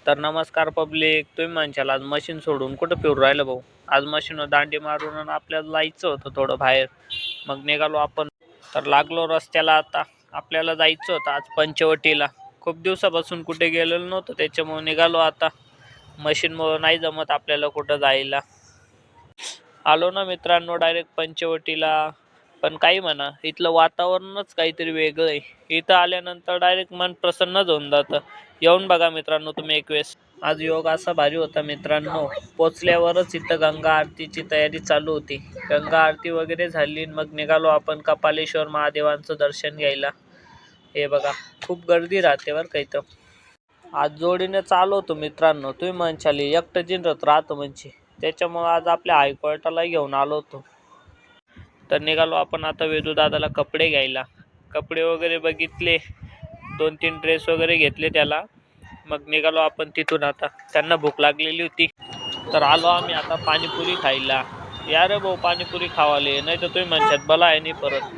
तर नमस्कार पब्लिक, तुम्ही म्हणशाल आज मशीन सोडून कुठं फिरू राहिलं भाऊ. आज मशीनवर दांडी मारून आपल्याला जायचं होतं थोडं बाहेर. मग निघालो आपण. तर लागलो रस्त्याला. आता आपल्याला जायचं होतं आज पंचवटीला. खूप दिवसापासून कुठे गेलेलो नव्हतं, त्याच्यामुळे निघालो आता. मशीनमुळे नाही जमत आपल्याला कुठं जायला. आलो ना मित्रांनो डायरेक्ट पंचवटीला. पण काही म्हणा, इथलं वातावरणच काहीतरी वेगळं आहे. इथं आल्यानंतर डायरेक्ट मन प्रसन्नच होऊन जातं. येऊन बघा मित्रांनो तुम्ही एक वेळेस. आज योग असा भारी होता मित्रांनो. पोचल्यावरच इथं गंगा आरतीची तयारी चालू होती. गंगा आरती वगैरे झाली, मग निघालो आपण कपालेश्वर महादेवांचं दर्शन घ्यायला. हे बघा, खूप गर्दी राहते बरं का इथं. आज जोडीने चालू होतो मित्रांनो. तुम्ही म्हणशाल एकटं जिंरत राहतो म्हणजे, त्याच्यामुळे आज आपल्या हायकोर्टाला घेऊन आलो होतो. तर निघालो आपण आता वेदू दादाला कपडे घ्यायला. कपडे वगैरे बघितले, 2-3 ड्रेस वगैरे घेतले त्याला. मग निघालो आपण तिथून. आता त्यांना भूक लागलेली होती, तर आलो आम्ही आता पाणीपुरी खायला. या रे भाऊ पाणीपुरी खावाले, नाही तर तुम्ही म्हणशात बला आहे नाही परत.